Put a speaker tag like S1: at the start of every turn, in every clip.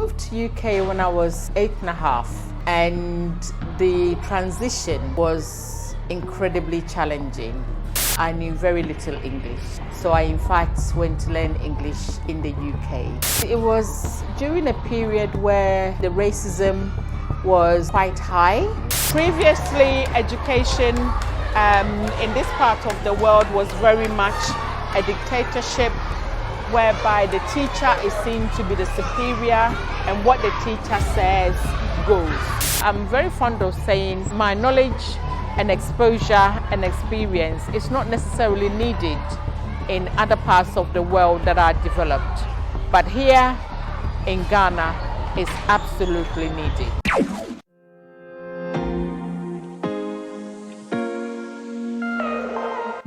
S1: moved to UK when I was 8.5, and the transition was incredibly challenging. I knew very little English, so I in fact went to learn English in the UK. It was during a period where the racism was quite high. Previously, education in this part of the world was very much a dictatorship, whereby the teacher is seen to be the superior and what the teacher says goes. I'm very fond of saying my knowledge and exposure and experience is not necessarily needed in other parts of the world that are developed, but here in Ghana it's absolutely needed.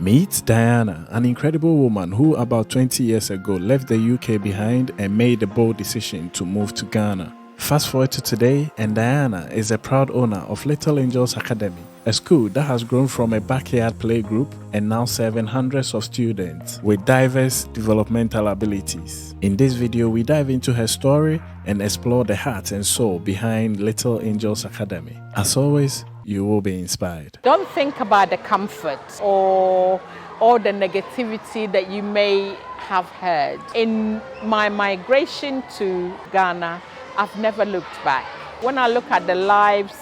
S2: Meet Diana, an incredible woman who about 20 years ago left the UK behind and made a bold decision to move to Ghana. Fast forward to today, and Diana is a proud owner of Little Angels Academy, a school that has grown from a backyard play group and now serving hundreds of students with diverse developmental abilities. In this video, we dive into her story and explore the heart and soul behind Little Angels Academy. As always, you will be inspired.
S1: Don't think about the comfort or the negativity that you may have heard. In my migration to Ghana, I've never looked back. When I look at the lives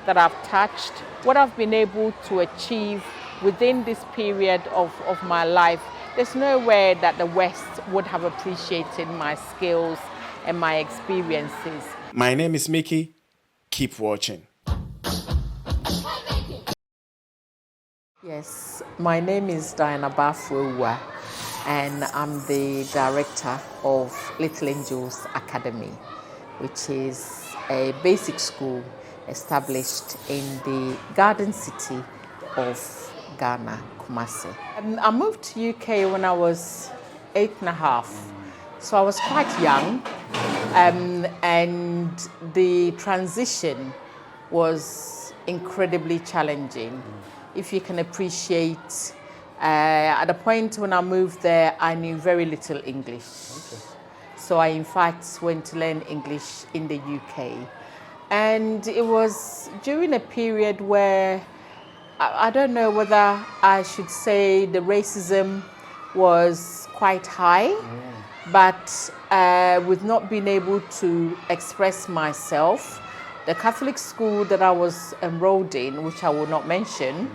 S1: that I've touched, what I've been able to achieve within this period of my life, there's no way that the West would have appreciated my skills and my experiences.
S3: My name is Mickey. Keep watching.
S1: Yes, my name is Diana Bafwewa, and I'm the director of Little Angels Academy, which is a basic school established in the Garden City of Ghana, Kumasi. I moved to UK when I was 8.5, so I was quite young, and the transition was incredibly challenging. If you can appreciate, at the point when I moved there, I knew very little English. Okay. So I in fact went to learn English in the UK. And it was during a period where, I don't know whether I should say the racism was quite high, but with not being able to express myself, the Catholic school that I was enrolled in, which I will not mention,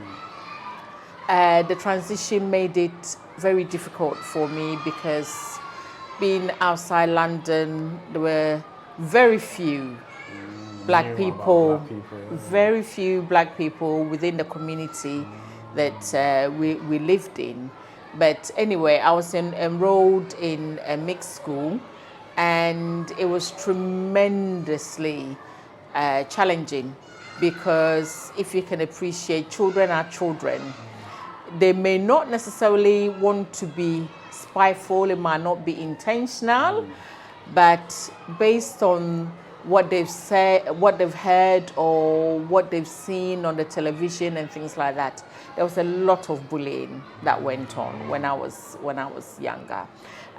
S1: the transition made it very difficult for me because being outside London, there were very few black people, very few black people within the community that we lived in. But anyway, I was enrolled in a mixed school, and it was tremendously challenging, because if you can appreciate, children are children. They may not necessarily want to be spiteful, it might not be intentional, but based on what they've said, what they've heard, or what they've seen on the television and things like that, there was a lot of bullying that went on when I was younger.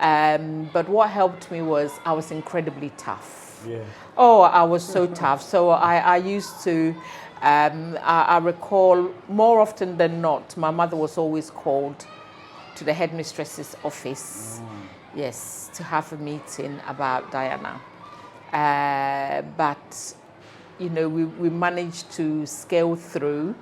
S1: But what helped me was I was incredibly tough.
S3: Yeah.
S1: Oh, I was so tough. So I used to, I recall more often than not, my mother was always called to the headmistress's office, yes, to have a meeting about Diana. But, you know, we managed to scale through.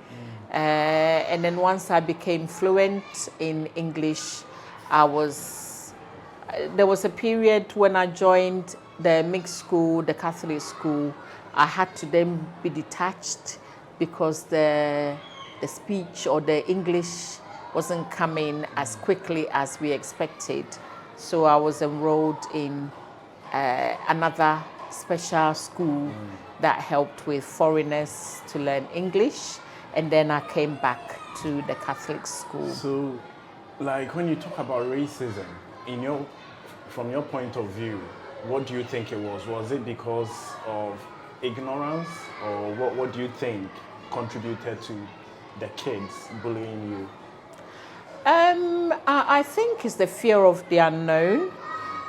S1: And then once I became fluent in English, there was a period when I joined the mixed school, the Catholic school, I had to then be detached because the speech or the English wasn't coming as quickly as we expected. So I was enrolled in another special school that helped with foreigners to learn English, and then I came back to the Catholic school.
S3: So, like when you talk about racism, from your point of view, what do you think it was? Was it because of ignorance, or what do you think contributed to the kids bullying you?
S1: I think it's the fear of the unknown,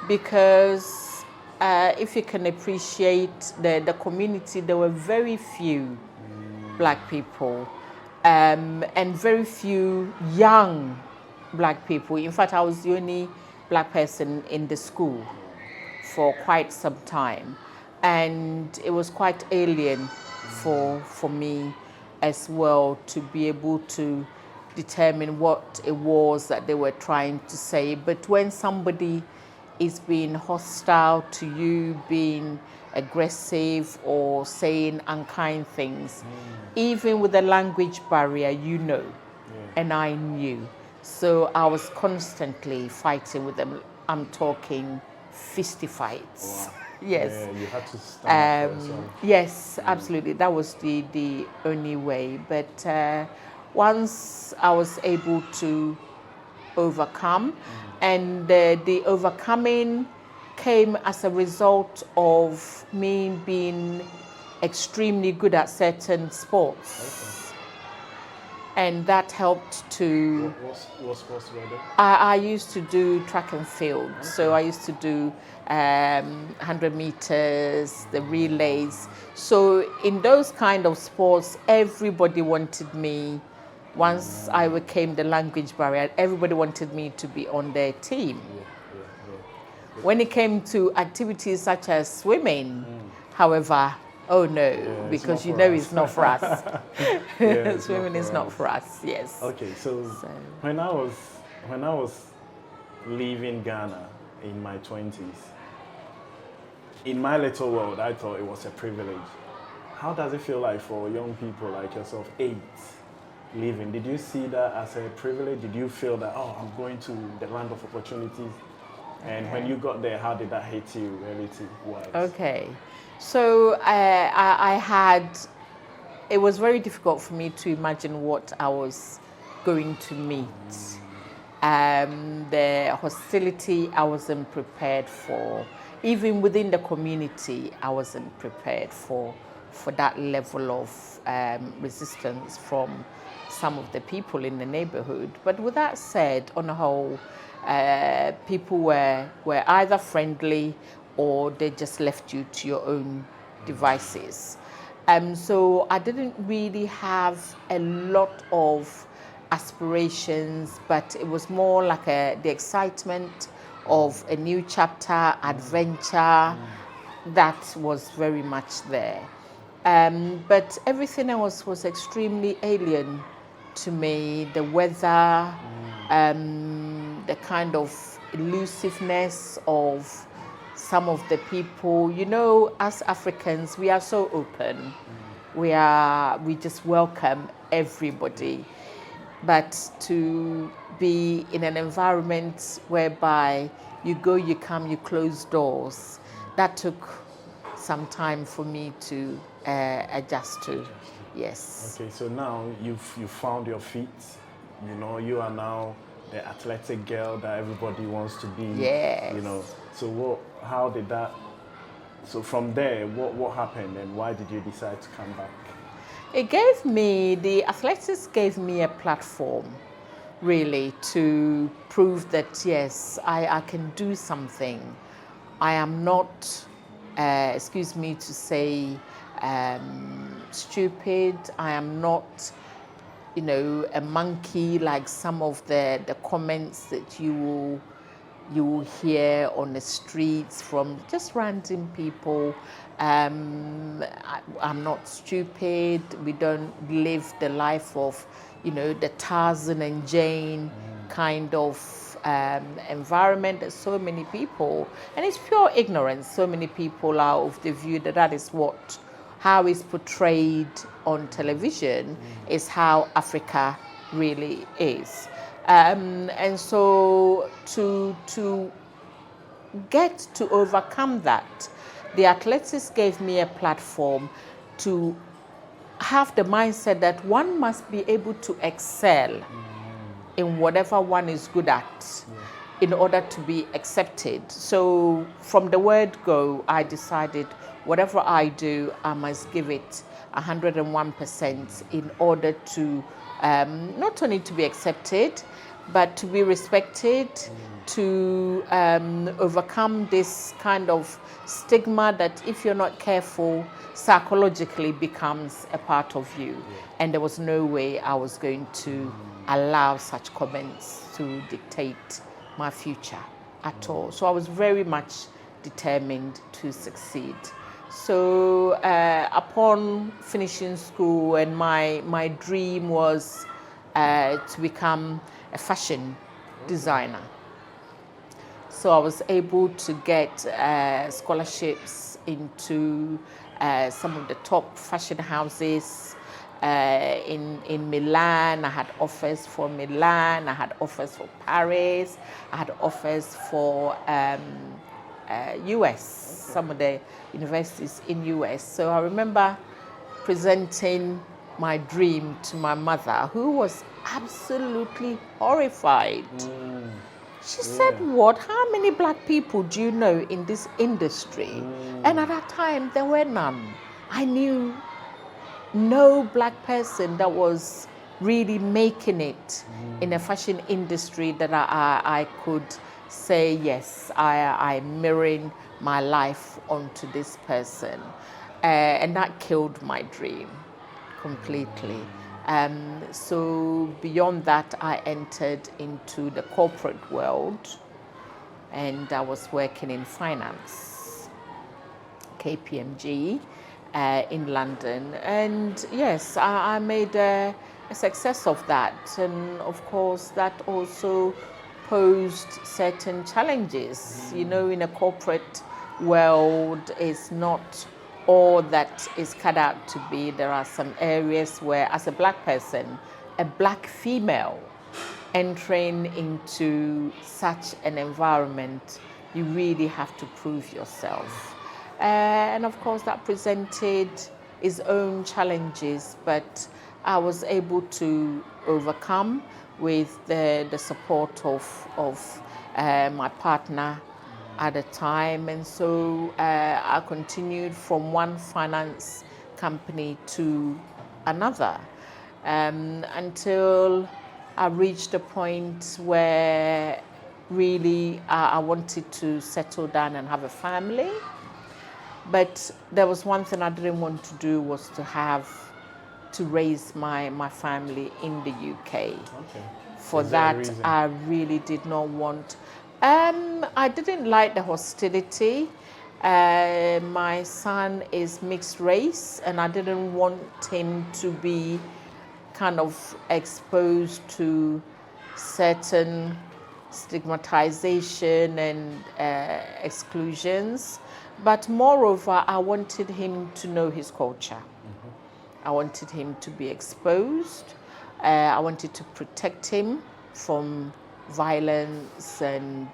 S1: because if you can appreciate the community, there were very few Black people and very few young Black people. In fact, I was the only Black person in the school for quite some time. And it was quite alien for me as well to be able to determine what it was that they were trying to say. But when somebody is being hostile to you, being aggressive or saying unkind things, even with the language barrier, you know, and I knew. So I was constantly fighting with them. I'm talking fisty fights.
S3: Wow.
S1: Yes.
S3: Yeah, you had to stand up for yourself.
S1: Yes, absolutely. That was the only way. But once I was able to overcome, and the overcoming came as a result of me being extremely good at certain sports. And that helped to...
S3: What sports were there?
S1: I used to do track and field. So I used to do 100 meters, the relays. So in those kind of sports, everybody wanted me. Once I overcame the language barrier, everybody wanted me to be on their team. When it came to activities such as swimming, however, oh no, because you know it's not for us. Swimming is not for us, yes.
S3: Okay, so when I was leaving Ghana in my 20s, in my little world, I thought it was a privilege. How does it feel like for young people like yourself, 8, leaving? Did you see that as a privilege? Did you feel that, oh, I'm going to the land of opportunities? And when you got there, how did that hit you, reality-wise? Okay.
S1: So it was very difficult for me to imagine what I was going to meet. The hostility I wasn't prepared for. Even within the community, I wasn't prepared for that level of resistance from some of the people in the neighborhood. But with that said, on the whole, people were either friendly or they just left you to your own devices. So I didn't really have a lot of aspirations, but it was more like the excitement of a new chapter, adventure, that was very much there. But everything else was extremely alien to me. The weather, the kind of elusiveness of some of the people. You know, as Africans, we are so open. We just welcome everybody. But to be in an environment whereby you go, you come, you close doors, that took some time for me to adjust to. Yes.
S3: Okay, so now you've found your feet. You know, you are now the athletic girl that everybody wants to be.
S1: Yes.
S3: You know, so how did that? So from there, what happened, and why did you decide to come back?
S1: The athletics gave me a platform, really, to prove that yes, I can do something. I am not, excuse me to say, stupid. I am not, you know, a monkey like some of the comments that you will hear on the streets from just random people. I'm not stupid. We don't live the life of, you know, the Tarzan and Jane kind of environment. There's so many people, and it's pure ignorance. So many people are of the view that that is how it's portrayed on television is how Africa really is. And so to get to overcome that, the athletics gave me a platform to have the mindset that one must be able to excel in whatever one is good at in order to be accepted. So from the word go, I decided whatever I do, I must give it 101% in order to not only to be accepted, but to be respected, to overcome this kind of stigma that if you're not careful, psychologically becomes a part of you. And there was no way I was going to allow such comments to dictate my future at all. So I was very much determined to succeed. So upon finishing school, and my dream was to become a fashion designer. So I was able to get scholarships into some of the top fashion houses in Milan. I had offers for Milan, I had offers for Paris, I had offers for US, some of the universities in US. So I remember presenting my dream to my mother, who was absolutely horrified. She said, what? How many black people do you know in this industry? And at that time, there were none. I knew no black person that was really making it in a fashion industry that I could say, yes, I'm mirroring my life onto this person. And that killed my dream completely. So beyond that, I entered into the corporate world, and I was working in finance, KPMG in London. And yes, I made a success of that. And of course, that also posed certain challenges. You know, in a corporate world, it's not all that is cut out to be. There are some areas where, as a black person, a black female entering into such an environment, you really have to prove yourself. And of course, that presented its own challenges, but I was able to overcome with the support of my partner at the time. And so I continued from one finance company to another until I reached a point where really I wanted to settle down and have a family. But there was one thing I didn't want to do, was to raise my family in the UK.
S3: Okay.
S1: For that, I really did not want. I didn't like the hostility. My son is mixed race, and I didn't want him to be kind of exposed to certain stigmatization and exclusions. But moreover, I wanted him to know his culture. I wanted him to be exposed. I wanted to protect him from violence and,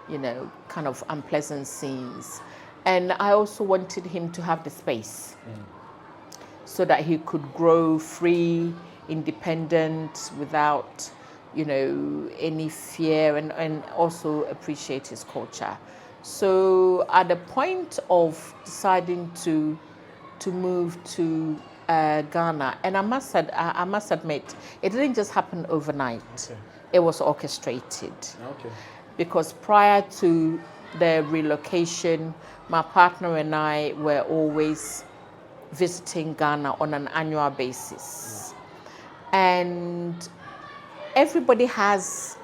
S1: you know, kind of unpleasant scenes. And I also wanted him to have the space so that he could grow free, independent, without, you know, any fear, and also appreciate his culture. So at the point of deciding to move to Ghana, and I must admit, it didn't just happen overnight. Okay. It was orchestrated. Okay. Because prior to the relocation, my partner and I were always visiting Ghana on an annual basis. And everybody has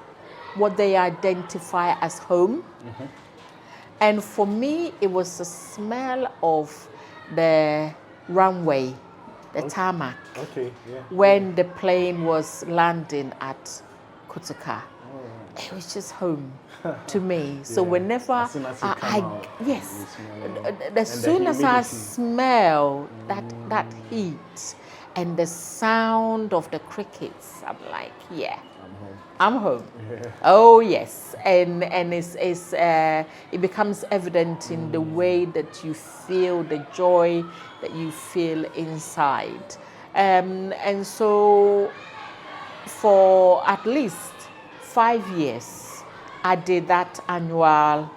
S1: what they identify as home. And for me, it was the smell of the runway, the tarmac, when the plane was landing at Kotoka. It was just home to me. So whenever as soon as I smell that heat and the sound of the crickets, I'm like, yeah, I'm home. Yeah. Oh yes, and it becomes evident in the way that you feel, the joy that you feel inside, and so for at least 5 years, I did that annual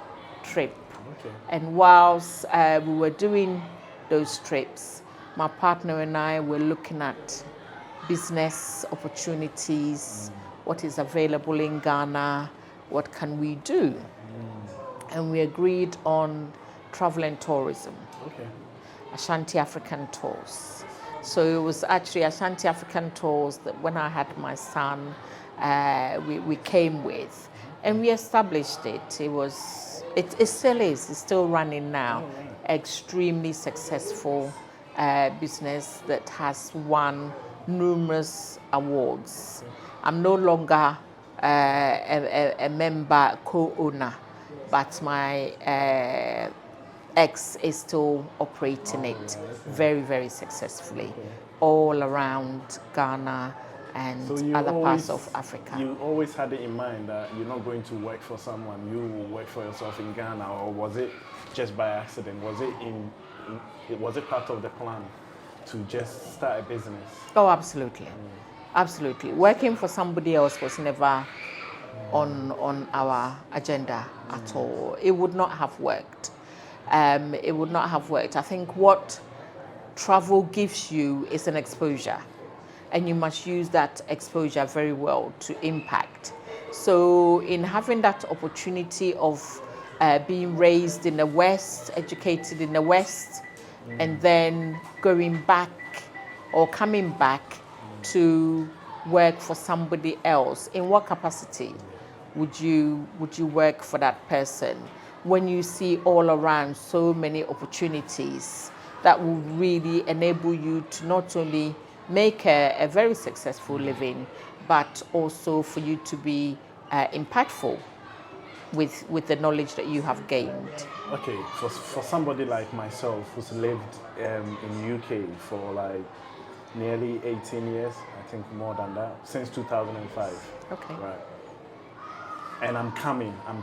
S1: trip. Okay. And whilst we were doing those trips, my partner and I were looking at business opportunities, what is available in Ghana, what can we do? And we agreed on travel and tourism.
S3: Okay.
S1: Ashanti African tours. So it was actually Ashanti African tours that when I had my son, we came with, and we established it. It still is. It's still running now. Extremely successful business that has won numerous awards. I'm no longer a member co-owner, but my ex is still operating it very, very successfully all around Ghana and
S3: So
S1: other parts of Africa.
S3: You always had it in mind that you're not going to work for someone, you will work for yourself in Ghana, or was it just by accident? Was it part of the plan to just start a business?
S1: Oh, absolutely. Absolutely. Working for somebody else was never on our agenda at all. It would not have worked. It would not have worked. I think what travel gives you is an exposure, and you must use that exposure very well to impact. So in having that opportunity of being raised in the West, educated in the West, and then going back or coming back to work for somebody else, in what capacity would you work for that person when you see all around so many opportunities that will really enable you to not only make a very successful living, but also for you to be impactful with the knowledge that you have gained.
S3: Okay, for somebody like myself who's lived in UK for like nearly 18 years, I think more than that, since 2005.
S1: Okay.
S3: Right. And I'm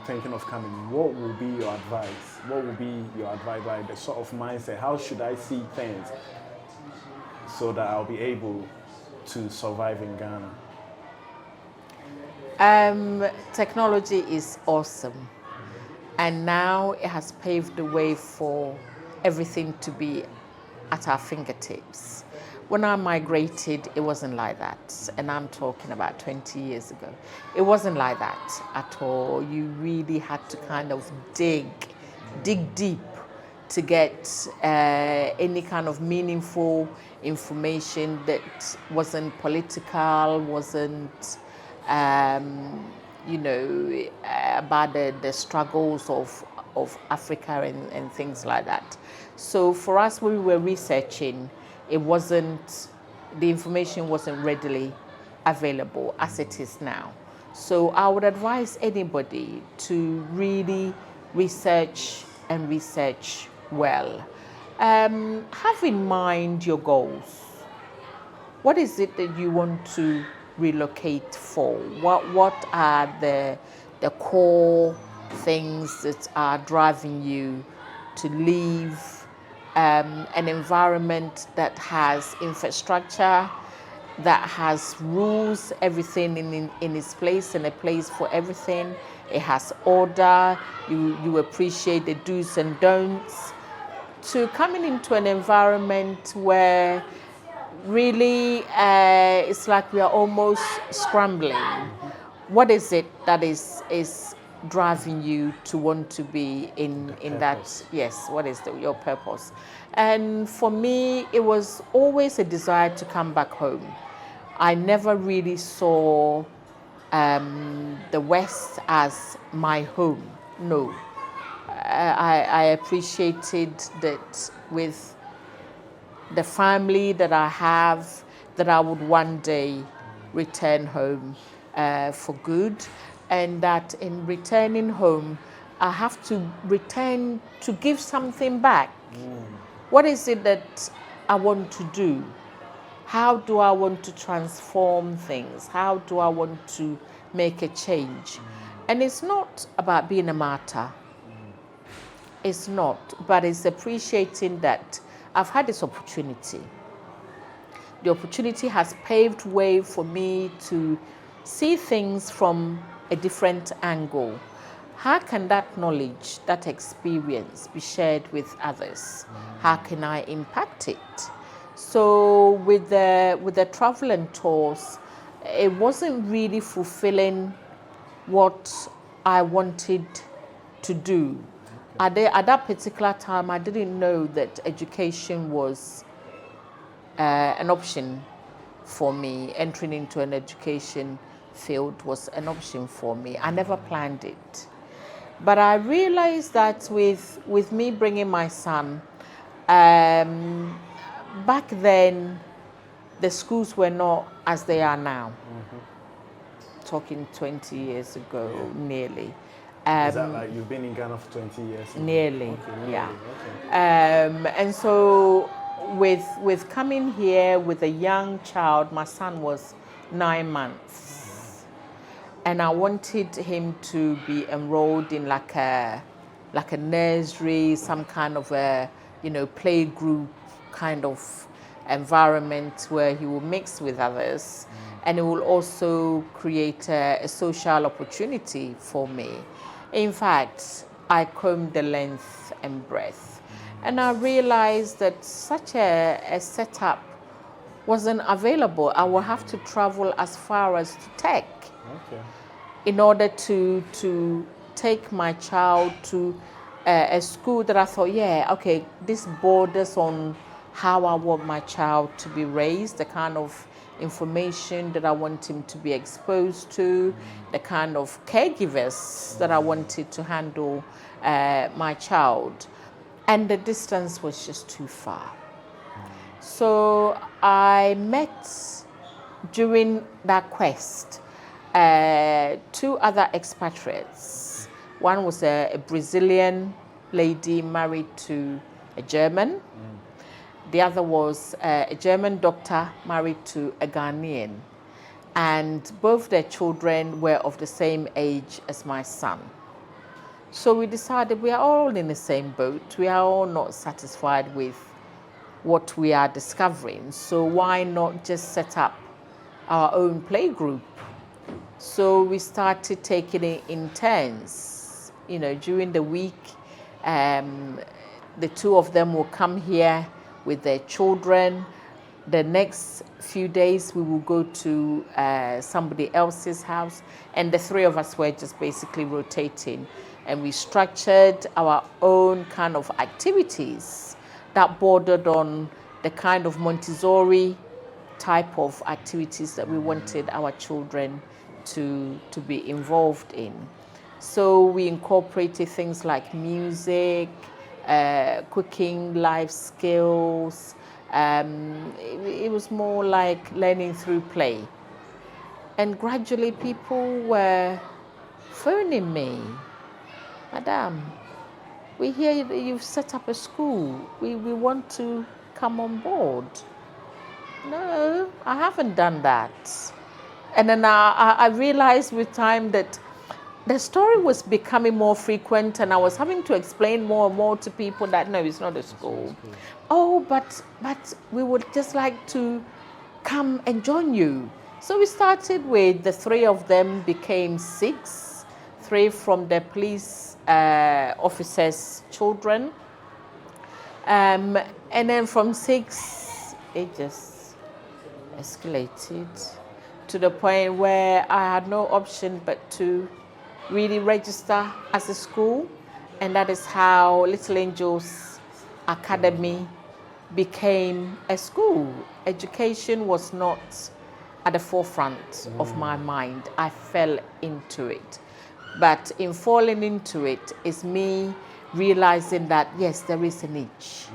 S3: thinking of coming. What will be your advice? What will be your advice, like the sort of mindset? How should I see things so that I'll be able to survive in Ghana?
S1: Technology is awesome, and now it has paved the way for everything to be at our fingertips. When I migrated, it wasn't like that, and I'm talking about 20 years ago. It wasn't like that at all. You really had to kind of dig deep to get any kind of meaningful information that wasn't political, wasn't about the struggles of Africa and things like that. So for us, when we were researching, the information wasn't readily available as it is now. So I would advise anybody to really research and research well. Have in mind your goals. What is it that you want to relocate for? What are the core things that are driving you to leave an environment that has infrastructure, that has rules, everything in its place and a place for everything. It has order. You appreciate the do's and don'ts. To coming into an environment where really it's like we are almost scrambling. What is it that is driving you to want to be in that? Yes, what is your purpose? And for me, it was always a desire to come back home. I never really saw the West as my home. No. I appreciated that with the family that I have, that I would one day return home for good, and that in returning home, I have to return to give something back. What is it that I want to do? How do I want to transform things? How do I want to make a change? And it's not about being a martyr. It's not, but it's appreciating that I've had this opportunity. The opportunity has paved way for me to see things from a different angle. How can that knowledge, that experience be shared with others? How can I impact it? So with the travel and tours, it wasn't really fulfilling what I wanted to do. At that particular time, I didn't know that education was an option for me. Entering into an education field was an option for me. I never planned it. But I realized that with me bringing my son, back then, the schools were not as they are now. Talking 20 years ago, nearly.
S3: Is that like you've been in Ghana for 20 years?
S1: Nearly,
S3: Okay,
S1: yeah.
S3: Okay.
S1: And so with coming here with a young child, my son was 9 months, and I wanted him to be enrolled in like a nursery, some kind of a play group kind of environment where he will mix with others, and it will also create a social opportunity for me. In fact, I combed the length and breadth, and I realized that such a setup wasn't available. I would have to travel as far as to Tech in order to take my child to a school that I thought, this borders on how I want my child to be raised, the kind of information that I want him to be exposed to, the kind of caregivers that I wanted to handle my child. And the distance was just too far. So I met, during that quest, 2 other expatriates. One was a Brazilian lady married to a German. The other was a German doctor married to a Ghanaian. And both their children were of the same age as my son. So we decided we are all in the same boat. We are all not satisfied with what we are discovering. So why not just set up our own play group? So we started taking it in turns. During the week, the 2 of them will come here with their children. The next few days we will go to somebody else's house, and the 3 of us were just basically rotating, and we structured our own kind of activities that bordered on the kind of Montessori type of activities that we wanted our children to be involved in. So we incorporated things like music, cooking, life skills. It was more like learning through play. And gradually people were phoning me, "Madam, we hear you've set up a school. We want to come on board." No, I haven't done that. And then I realized with time that the story was becoming more frequent, and I was having to explain more and more to people that no, it's not a school. Oh, but we would just like to come and join you. So we started with the 3 of them became 6, 3 from the police officers' children. And then from 6, it just escalated to the point where I had no option but to really register as a school, and that is how Little Angels Academy became a school. Education was not at the forefront of my mind. I fell into it. But in falling into it is me realizing that, yes, there is a niche.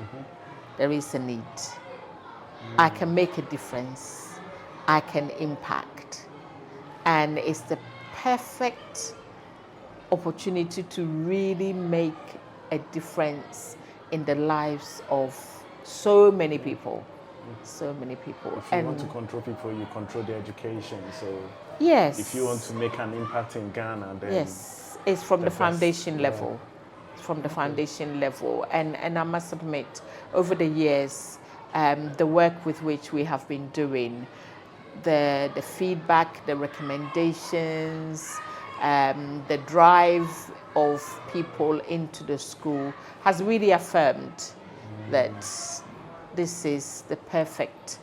S1: There is a need. I can make a difference. I can impact. And it's the perfect opportunity to really make a difference in the lives of so many people. So many people.
S3: If you want to control people, you control their education. So
S1: yes,
S3: if you want to make an impact in Ghana, then
S1: yes, it's from the foundation level. It's from the foundation level. And I must admit, over the years, the work with which we have been doing, the feedback, the recommendations, the drive of people into the school has really affirmed that this is the perfect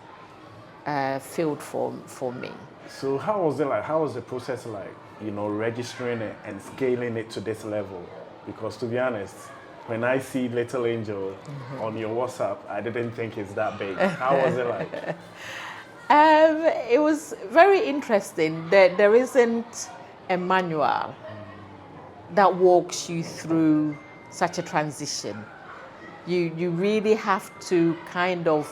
S1: field for me.
S3: So how was it like? How was the process like? You know, registering it and scaling it to this level? Because to be honest, when I see Little Angel on your WhatsApp, I didn't think it's that big. How was it like?
S1: It was very interesting. There isn't a manual that walks you through such a transition. You really have to kind of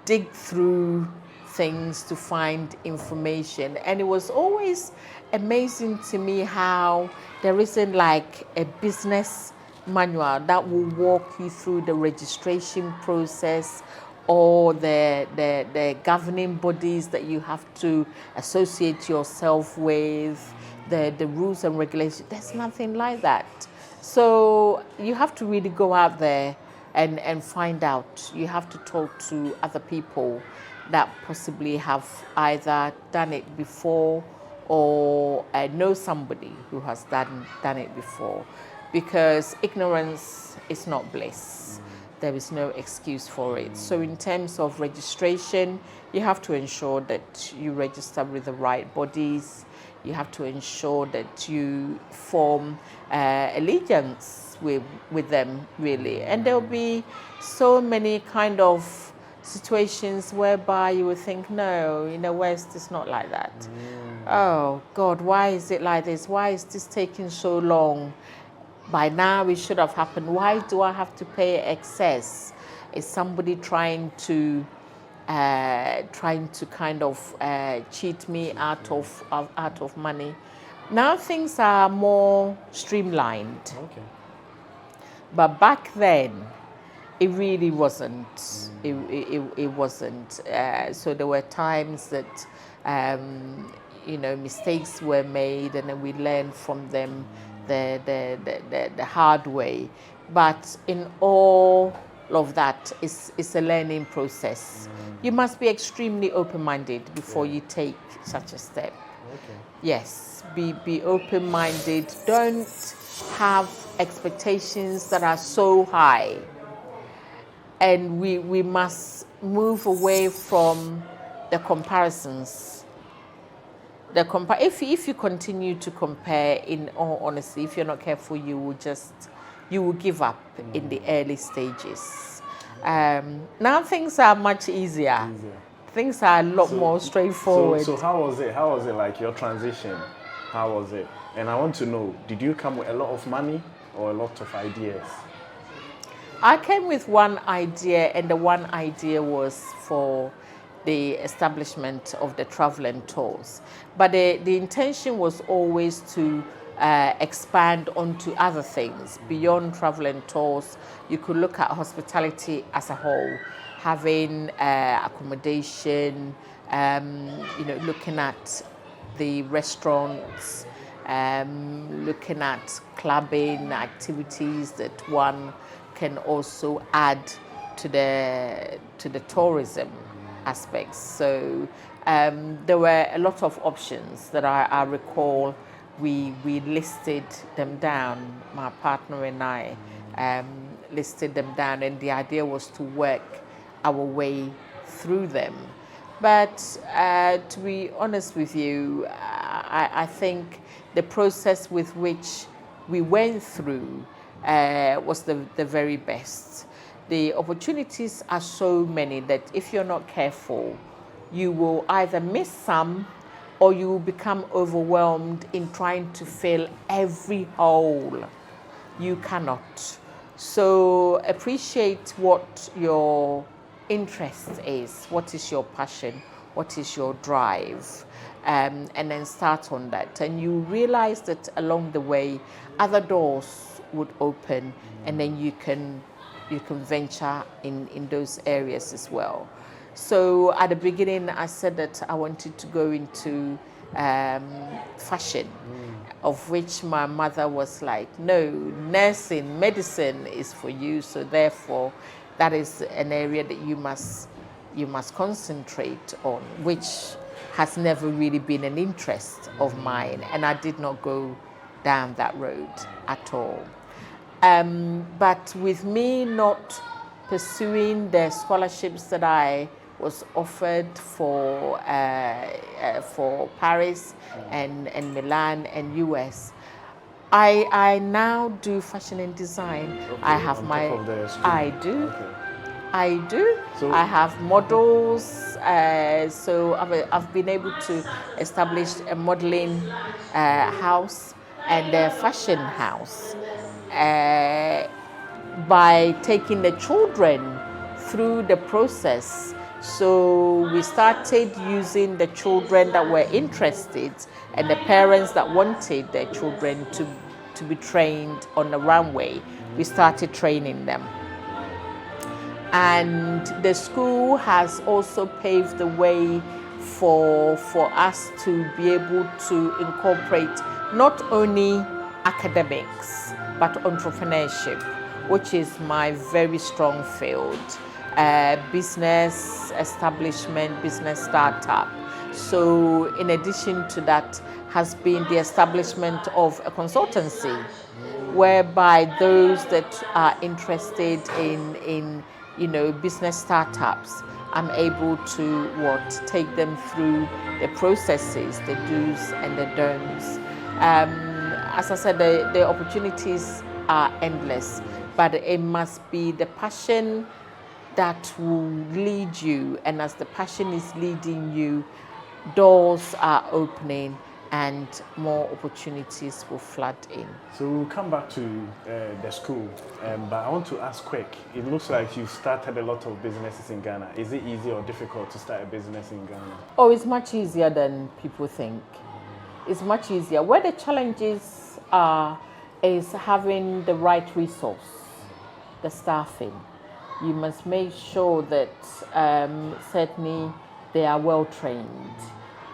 S1: dig through things to find information. And it was always amazing to me how there isn't like a business manual that will walk you through the registration process or the governing bodies that you have to associate yourself with, the rules and regulations. There's nothing like that. So you have to really go out there and find out. You have to talk to other people that possibly have either done it before or know somebody who has done it before, because ignorance is not bliss. There is no excuse for it. So in terms of registration, you have to ensure that you register with the right bodies. You have to ensure that you form allegiance with them, really. And there'll be so many kind of situations whereby you would think, no, in the West, it's not like that. Oh, God, why is it like this? Why is this taking so long? By now, it should have happened. Why do I have to pay excess? Is somebody trying to kind of cheat me out of money? Now things are more streamlined.
S3: Okay.
S1: But back then, it really wasn't. It wasn't. So there were times that, mistakes were made, and then we learned from them the hard way. But in all of that, it's a learning process. You must be extremely open-minded before you take such a step.
S3: Okay.
S1: Yes, be open-minded. Don't have expectations that are so high. And we must move away from the comparisons. If you continue to compare, in all honesty, if you're not careful, you will give up in the early stages. Now things are much easier. Things are a lot more straightforward.
S3: So how was it? How was it like your transition? How was it? And I want to know, did you come with a lot of money or a lot of ideas?
S1: I came with one idea, and the one idea was for the establishment of the travel and tours. But the intention was always to expand onto other things beyond travel and tours. You could look at hospitality as a whole, having accommodation, looking at the restaurants, looking at clubbing activities that one can also add to the tourism aspects. So there were a lot of options that I recall. We listed them down. My partner and I listed them down, and the idea was to work our way through them. But to be honest with you, I think the process with which we went through was the very best. The opportunities are so many that if you're not careful, you will either miss some or you will become overwhelmed in trying to fill every hole. You cannot. So appreciate what your interest is, what is your passion, what is your drive, and then start on that. And you realize that along the way, other doors would open, and then you can venture in those areas as well. So at the beginning, I said that I wanted to go into fashion, of which my mother was like, no, nursing, medicine is for you, so therefore that is an area that you must concentrate on, which has never really been an interest of mine, and I did not go down that road at all. But with me not pursuing the scholarships that I was offered for Paris and Milan and US. I now do fashion and design.
S3: Okay,
S1: I have
S3: on
S1: my,
S3: top of the school.
S1: I do.
S3: Okay.
S1: I do.
S3: So-
S1: I have models, so I've been able to establish a modeling house and a fashion house by taking the children through the process. So we started using the children that were interested and the parents that wanted their children to be trained on the runway. We started training them. And the school has also paved the way for us to be able to incorporate not only academics, but entrepreneurship, which is my very strong field. Business establishment, business startup. So in addition to that has been the establishment of a consultancy, whereby those that are interested in business startups, I'm able to take them through the processes, the do's and the don'ts. As I said, the opportunities are endless, but it must be the passion that will lead you, and as the passion is leading you, doors are opening and more opportunities will flood in.
S3: So we'll come back to the school, but I want to ask quick. It looks like you've started a lot of businesses in Ghana. Is it easy or difficult to start a business in Ghana?
S1: Oh, it's much easier than people think. It's much easier. Where the challenges are is having the right resource, the staffing. You must make sure that certainly they are well trained.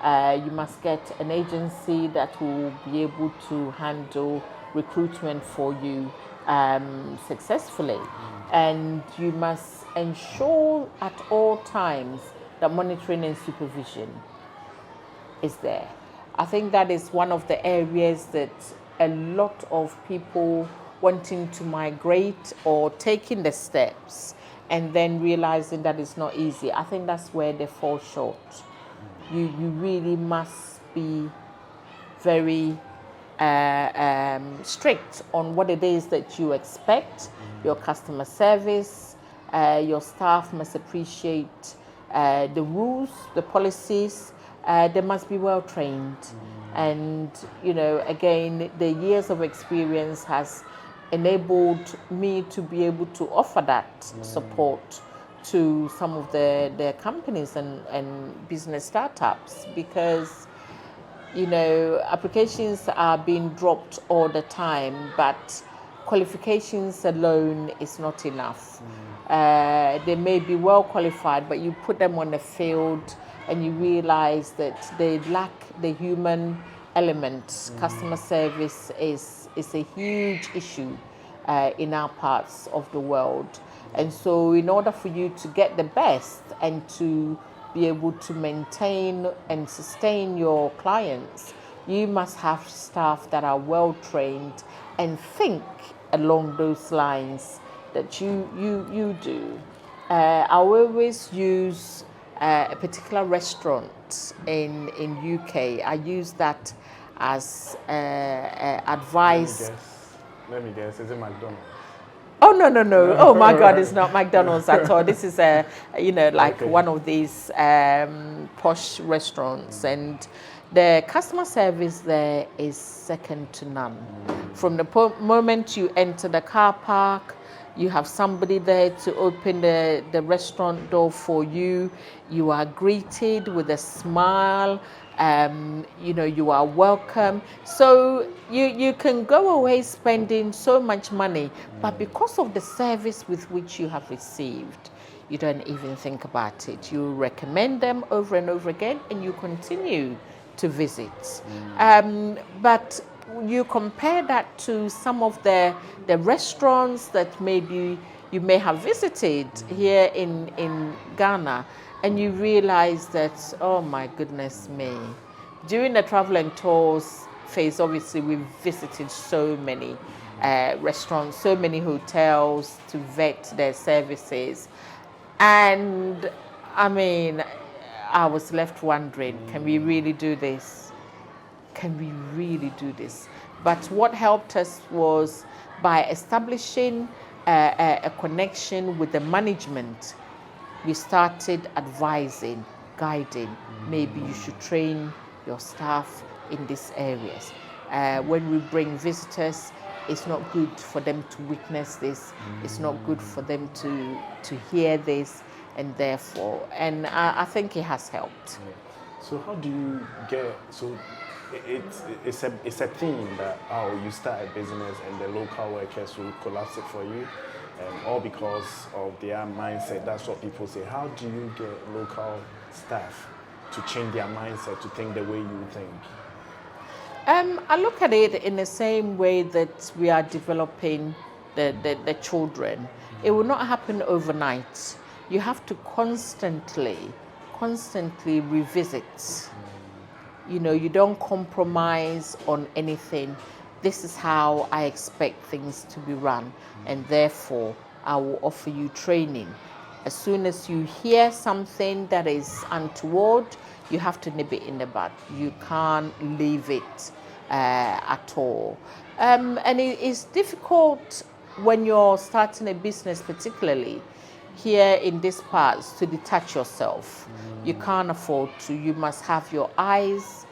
S1: You must get an agency that will be able to handle recruitment for you successfully. And you must ensure at all times that monitoring and supervision is there. I think that is one of the areas that a lot of people wanting to migrate or taking the steps and then realizing that it's not easy. I think that's where they fall short. You really must be very strict on what it is that you expect, your customer service, your staff must appreciate the rules, the policies, they must be well trained. And, again, the years of experience has enabled me to be able to offer that support to some of the companies and business startups, because applications are being dropped all the time, but qualifications alone is not enough. They may be well qualified, but you put them on the field and you realize that they lack the human element. Customer service is a huge issue in our parts of the world. And so in order for you to get the best and to be able to maintain and sustain your clients, you must have staff that are well trained and think along those lines that you do. I always use a particular restaurant in UK. I use that as advice.
S3: Let me guess. Is it McDonald's?
S1: Oh, no. Oh, my God, it's not McDonald's at all. This is, one of these posh restaurants. And the customer service there is second to none. From the moment you enter the car park, you have somebody there to open the restaurant door for you. You are greeted with a smile. You are welcome. So you can go away spending so much money, but because of the service with which you have received, you don't even think about it. You recommend them over and over again, and you continue to visit. But you compare that to some of the restaurants that maybe you may have visited here in Ghana, and you realize that, oh my goodness me. During the travel and tours phase, obviously we've visited so many restaurants, so many hotels to vet their services. And I mean, I was left wondering, can we really do this? Can we really do this? But what helped us was by establishing a connection with the management. We started advising, guiding. Maybe you should train your staff in these areas. When we bring visitors, it's not good for them to witness this. It's not good for them to hear this, and therefore, and I think it has helped.
S3: So how do you get, so it's a thing that you start a business and the local workers will collapse it for you, all because of their mindset. That's what people say. How do you get local staff to change their mindset to think the way you think?
S1: I look at it in the same way that we are developing the children. It will not happen overnight. You have to constantly revisit. You know, you don't compromise on anything. This is how I expect things to be run, and therefore I will offer you training. As soon as you hear something that is untoward, you have to nip it in the bud. You can't leave it at all. And it is difficult when you're starting a business, particularly here in these parts, to detach yourself. You can't afford to. You must have your eyes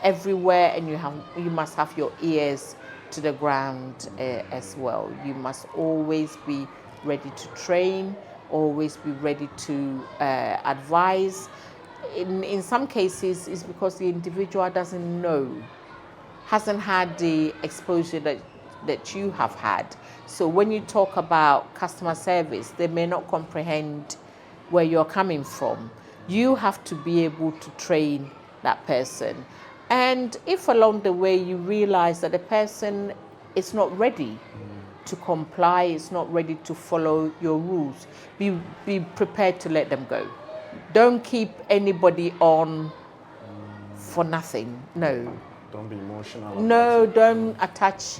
S1: everywhere, and you must have your ears to the ground as well. You must always be ready to train, always be ready to advise. In some cases, it's because the individual doesn't know, hasn't had the exposure that you have had. So when you talk about customer service, they may not comprehend where you're coming from. You have to be able to train that person. And if along the way you realize that the person is not ready to comply, is not ready to follow your rules, be prepared to let them go. Don't keep anybody on for nothing. No.
S3: Don't be emotional.
S1: No, don't attach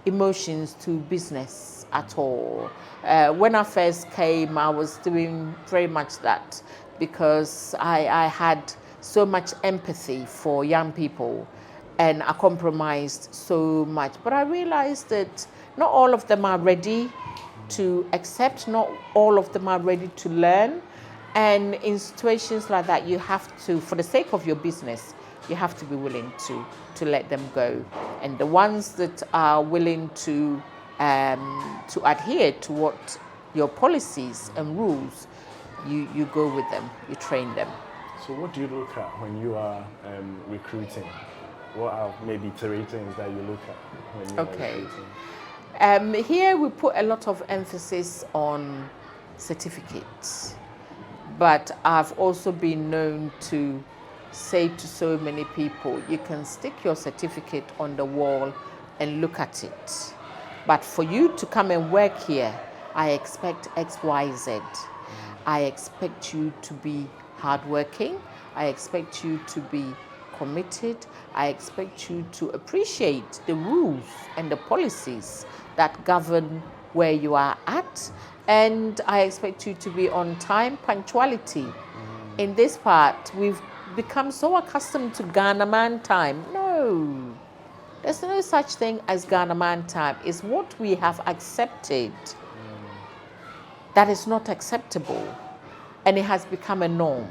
S1: emotions to business at all. When I first came, I was doing very much that because I had so much empathy for young people, and I compromised so much. But I realized that not all of them are ready to accept, not all of them are ready to learn. And in situations like that, you have to, for the sake of your business, you have to be willing to let them go. And the ones that are willing to adhere to what your policies and rules, you go with them, you train them.
S3: So what do you look at when you are recruiting? What are maybe 3 things that you look at when you are recruiting?
S1: Here we put a lot of emphasis on certificates, but I've also been known to say to so many people, you can stick your certificate on the wall and look at it. But for you to come and work here, I expect X, Y, Z. I expect you to be hardworking. I expect you to be committed. I expect you to appreciate the rules and the policies that govern where you are at. And I expect you to be on time, punctuality. In this part, we've become so accustomed to Ghana man time. No, there's no such thing as Ghana man time. It's what we have accepted that is not acceptable, and it has become a norm.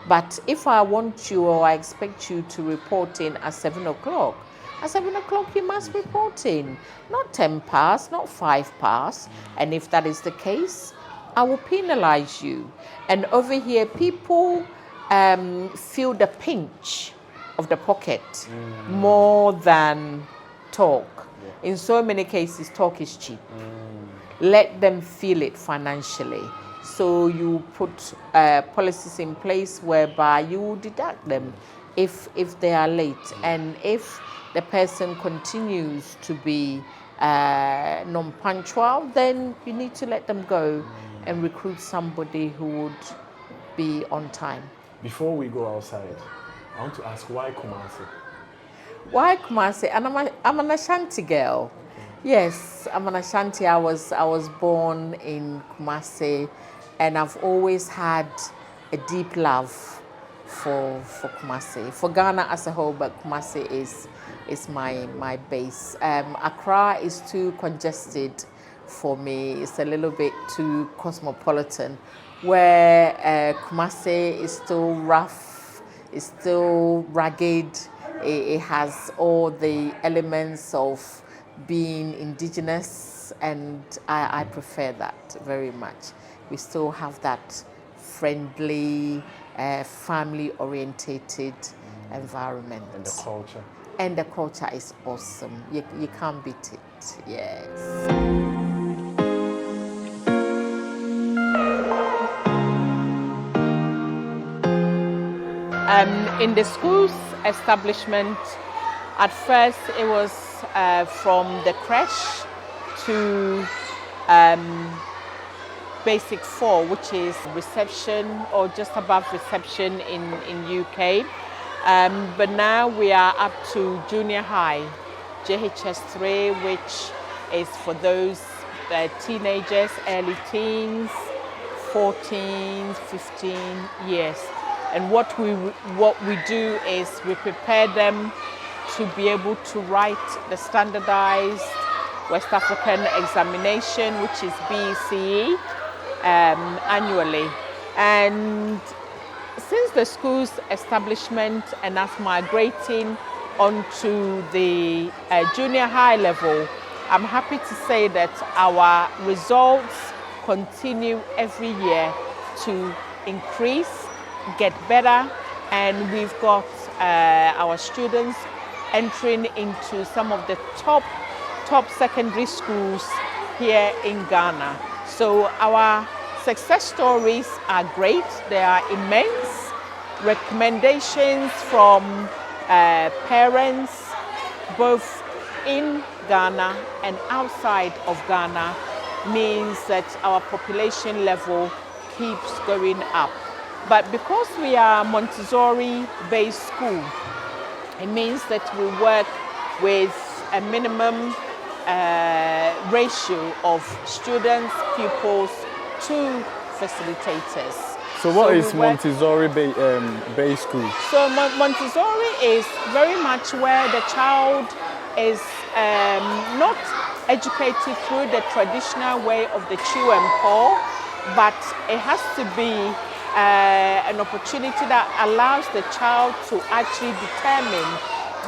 S1: But if I want you or I expect you to report in at 7 o'clock, at 7 o'clock you must report in, not 10 past, not 5 past. And if that is the case, I will penalize you. And over here, people feel the pinch of the pocket more than talk. In so many cases, talk is cheap. Let them feel it financially. So you put policies in place whereby you will deduct them if they are late. And if the person continues to be non-punctual, then you need to let them go and recruit somebody who would be on time.
S3: Before we go outside, I want to ask, why Kumasi?
S1: Why Kumasi? And I'm an Ashanti girl. Yes, I'm an Ashanti. I was born in Kumasi. and I've always had a deep love for Kumasi, for Ghana as a whole, but Kumasi is my base. Accra is too congested for me. It's a little bit too cosmopolitan, where Kumasi is still rough, it's still rugged. It has all the elements of being indigenous, and I prefer that very much. We still have that friendly, family-orientated environment.
S3: And the culture.
S1: And the culture is awesome. You can't beat it, yes. In the school's establishment, at first it was from the creche to basic 4, which is reception or just above reception in UK. But now we are up to junior high, JHS 3, which is for those teenagers, early teens, 14, 15 years. And what we do is we prepare them to be able to write the standardized West African examination, which is BECE, annually. And since the school's establishment and us migrating onto the junior high level, I'm happy to say that our results continue every year to increase, get better, and we've got our students entering into some of the top secondary schools here in Ghana. So our success stories are great, they are immense. Recommendations from parents both in Ghana and outside of Ghana means that our population level keeps going up. But because we are a Montessori-based school, it means that we work with a minimum ratio of students, pupils to facilitators.
S3: So what is Montessori-based school?
S1: So Montessori is very much where the child is not educated through the traditional way of the chew and pour, but it has to be an opportunity that allows the child to actually determine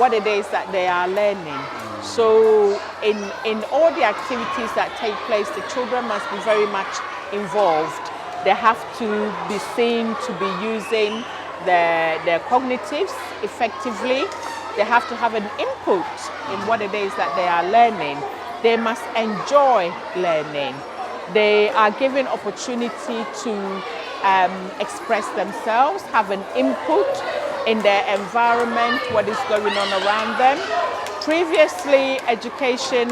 S1: what it is that they are learning. So in all the activities that take place, the children must be very much involved. They have to be seen to be using their cognitives effectively. They have to have an input in what it is that they are learning. They must enjoy learning. They are given opportunity to express themselves, have an input in their environment, what is going on around them. Previously, education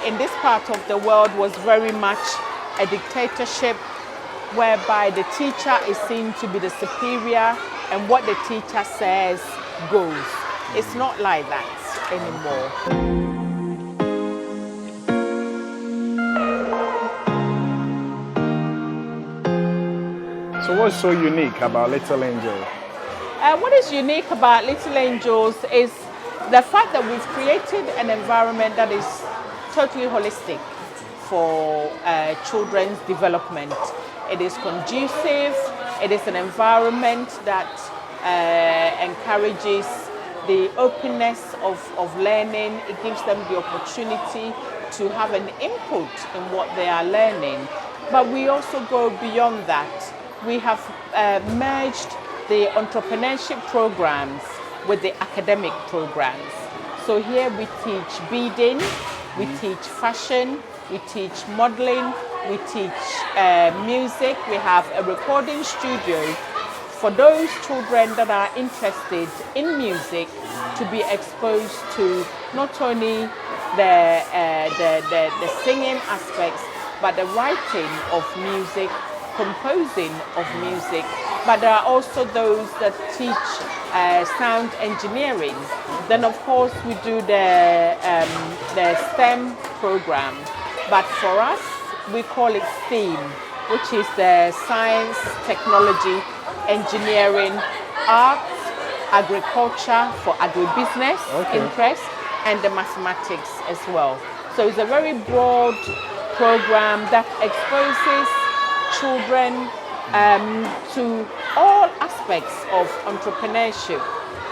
S1: in this part of the world was very much a dictatorship whereby the teacher is seen to be the superior and what the teacher says goes. It's not like that anymore.
S3: So what's so unique about Little Angels?
S1: What is unique about Little Angels is the fact that we've created an environment that is totally holistic for children's development. It is conducive, it is an environment that encourages the openness of learning. It gives them the opportunity to have an input in what they are learning. But we also go beyond that. We have merged the entrepreneurship programs with the academic programs. So here we teach beading, we teach fashion, we teach modeling, we teach music. We have a recording studio for those children that are interested in music to be exposed to not only the singing aspects, but the writing of music, composing of music. But there are also those that teach sound engineering. Then of course we do the STEM program. But for us, we call it STEAM. which is the science, technology, engineering, arts, agriculture for agribusiness interest, and the mathematics as well. So it's a very broad program that exposes children to all aspects of entrepreneurship.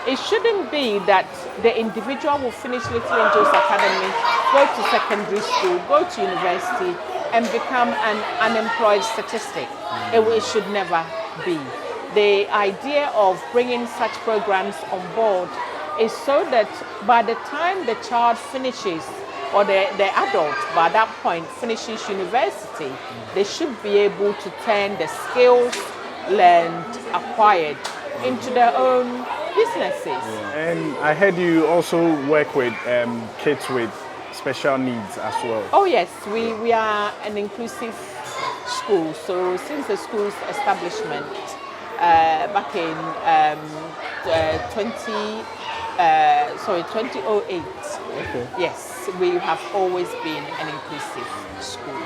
S1: It shouldn't be that the individual will finish Little Angels Academy, go to secondary school, go to university, and become an unemployed statistic. It should never be. The idea of bringing such programs on board is so that by the time the child finishes, or the adult by that point finishes university, they should be able to turn the skills learned, acquired, into their own businesses.
S3: And I heard you also work with kids with special needs as well.
S1: Oh yes, we are an inclusive school. So since the school's establishment back in 2008, yes, we have always been an inclusive school.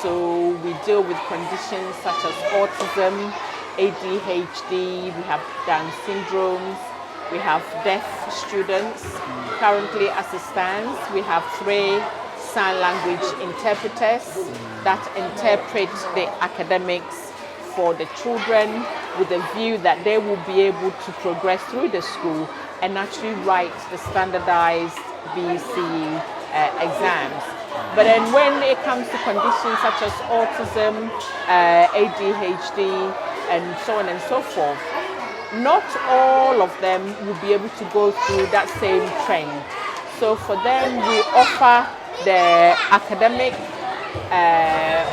S1: So we deal with conditions such as autism, ADHD, we have Down syndromes, we have deaf students. Currently, as it stands, we have 3 sign language interpreters that interpret the academics for the children with a view that they will be able to progress through the school and actually write the standardized BCE exams. But then when it comes to conditions such as autism, ADHD, and so on and so forth, not all of them will be able to go through that same trend. So for them, we offer the academic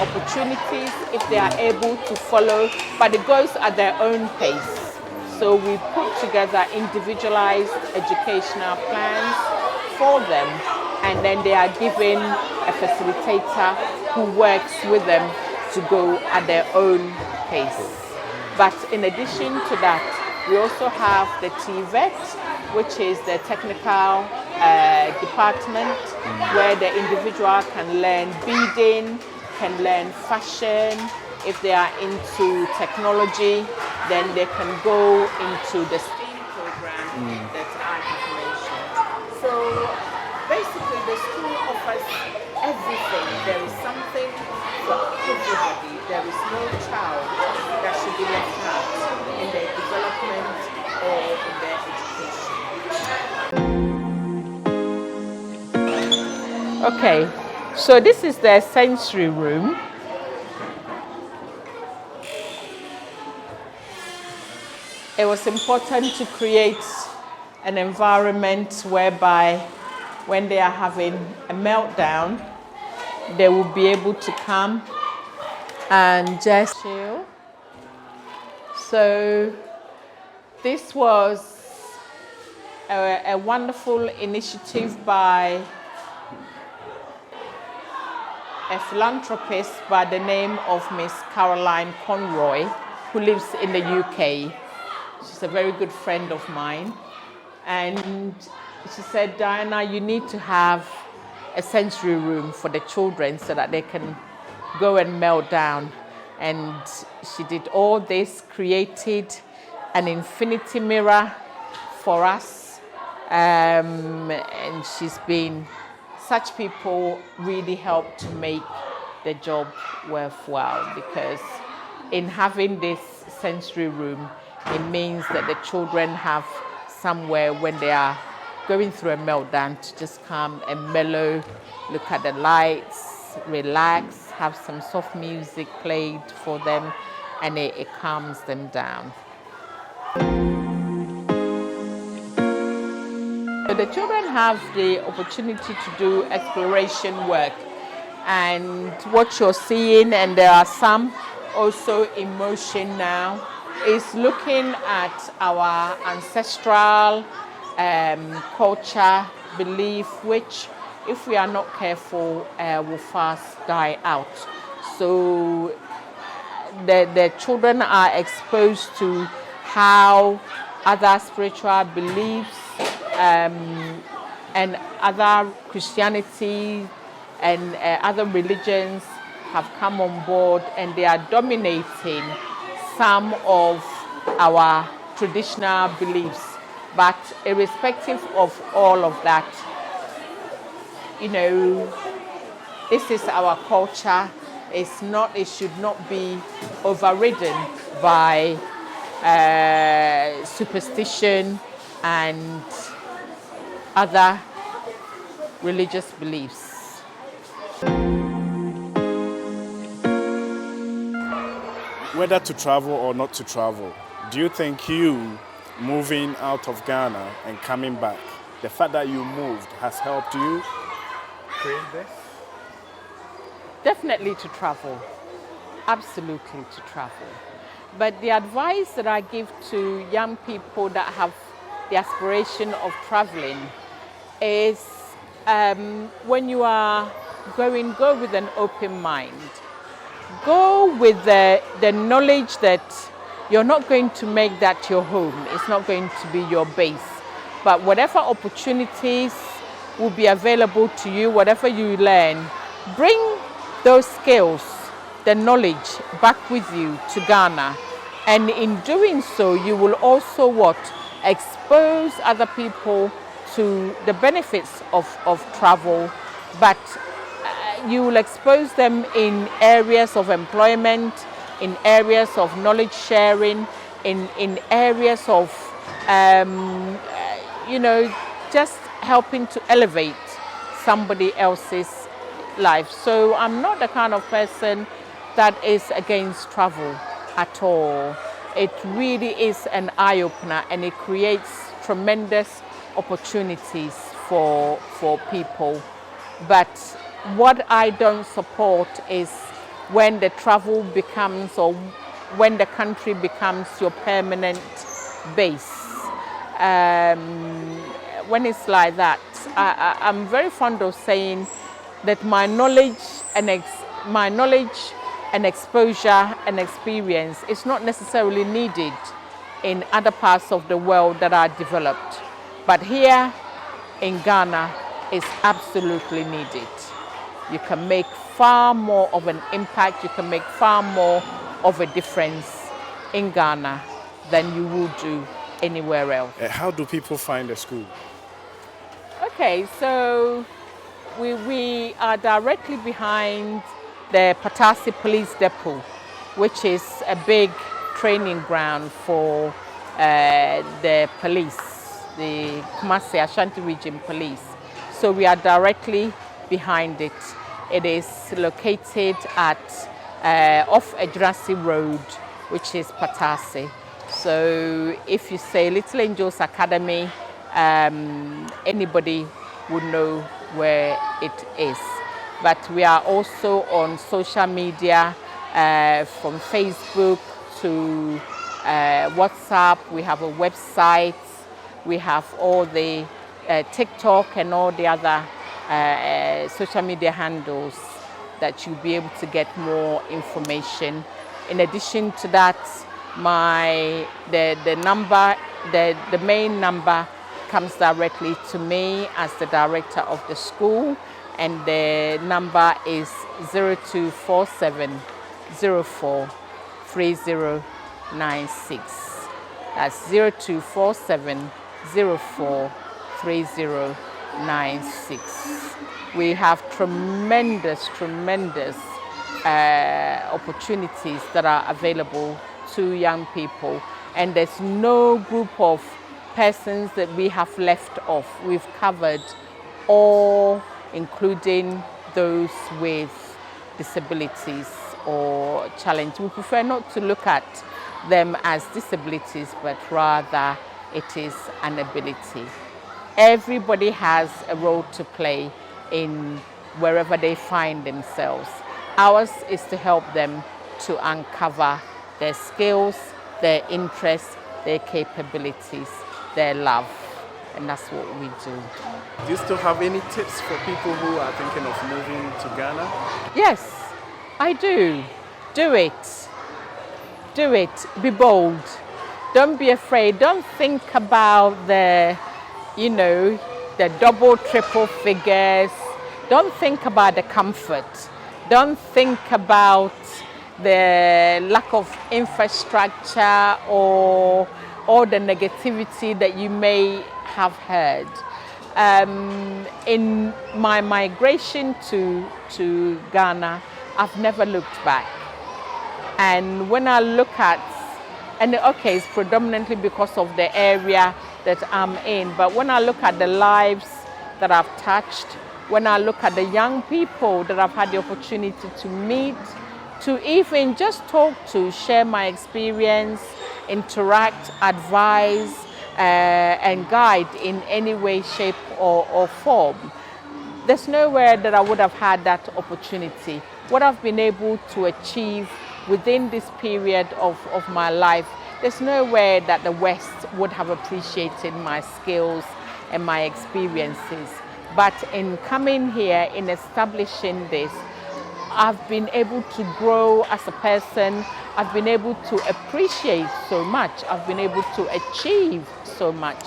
S1: opportunities if they are able to follow, but it goes at their own pace. So we put together individualized educational plans for them, and then they are given a facilitator who works with them to go at their own pace. But in addition to that, we also have the TVET, which is the technical department, where the individual can learn beading, can learn fashion. If they are into technology, then they can go into the STEAM program that I have mentioned. So basically the school offers everything. There is something for everybody. There is no child that should be left out in their development or in their education. Okay, so this is the sensory room. It was important to create an environment whereby when they are having a meltdown, they will be able to come and just chill. So this was a wonderful initiative by a philanthropist by the name of Miss Caroline Conroy, who lives in the UK. She's a very good friend of mine. And she said, Diana, you need to have a sensory room for the children so that they can go and melt down. And she did all this, created an infinity mirror for us. And she's been, such people really help to make the job worthwhile, because in having this sensory room, it means that the children have somewhere when they are going through a meltdown to just come and mellow, look at the lights, relax, have some soft music played for them, and it calms them down. So the children have the opportunity to do exploration work, and what you're seeing, and there are some also in motion now, is looking at our ancestral culture, belief, which, if we are not careful, will fast die out. So the children are exposed to how other spiritual beliefs and other Christianity and other religions have come on board and they are dominating some of our traditional beliefs. But irrespective of all of that, this is our culture. It should not be overridden by superstition and other religious beliefs.
S3: Whether to travel or not to travel, do you think you moving out of Ghana and coming back, the fact that you moved has helped you create this?
S1: Definitely to travel. Absolutely to travel. But the advice that I give to young people that have the aspiration of traveling is when you are going, go with an open mind. Go with the knowledge that you're not going to make that your home. It's not going to be your base. But whatever opportunities will be available to you, whatever you learn, bring those skills, the knowledge back with you to Ghana. And in doing so, you will also expose other people to the benefits of travel, but you will expose them in areas of employment, in areas of knowledge sharing, in areas of, just helping to elevate somebody else's life. So I'm not the kind of person that is against travel at all. It really is an eye-opener and it creates tremendous opportunities for people. But what I don't support is when the travel becomes, or when the country becomes your permanent base. When it's like that, I'm very fond of saying that my knowledge and exposure and experience is not necessarily needed in other parts of the world that are developed. But here in Ghana, it's absolutely needed. You can make far more of an impact, you can make far more of a difference in Ghana than you would do anywhere else.
S3: How do people find the school?
S1: Okay, so we are directly behind the Patasi Police Depot, which is a big training ground for the police, the Kumasi Ashanti Region Police. So we are directly behind it. It is located at off Agyei Road, which is Patasi. So if you say Little Angels Academy, anybody would know where it is. But we are also on social media, from Facebook to WhatsApp. We have a website. We have all the TikTok and all the other social media handles that you'll be able to get more information. In addition to that, the main number comes directly to me as the director of the school, and the number is 0247 04 3096. That's 0247 04 3096. We have tremendous opportunities that are available to young people, and there's no group of persons that we have left off. We've covered all, including those with disabilities or challenges. We prefer not to look at them as disabilities, but rather it is an ability. Everybody has a role to play in wherever they find themselves. Ours is to help them to uncover their skills, their interests, their capabilities, their love, and that's what we do.
S3: Do you still have any tips for people who are thinking of moving to Ghana?
S1: Yes, I do. Do it. Do it. Be bold. Don't be afraid. Don't think about the double, triple figures. Don't think about the comfort. Don't think about the lack of infrastructure or the negativity that you may have heard. In my migration to Ghana, I've never looked back. And when I look at, and okay, it's predominantly because of the area that I'm in, but when I look at the lives that I've touched, when I look at the young people that I've had the opportunity to meet, to even just talk to, share my experience, interact, advise, and guide in any way, shape, or form, there's nowhere that I would have had that opportunity. What I've been able to achieve within this period of my life, there's nowhere that the West would have appreciated my skills and my experiences. But in coming here, in establishing this, I've been able to grow as a person. I've been able to appreciate so much. I've been able to achieve so much.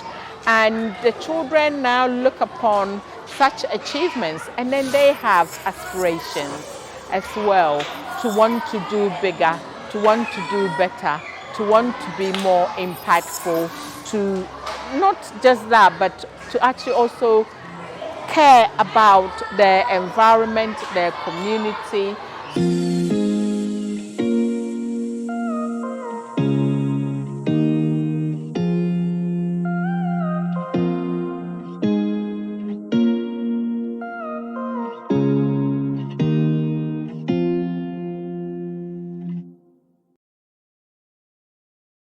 S1: And the children now look upon such achievements, and then they have aspirations as well to want to do bigger, to want to do better, to want to be more impactful, to not just that, but to actually also care about their environment, their community.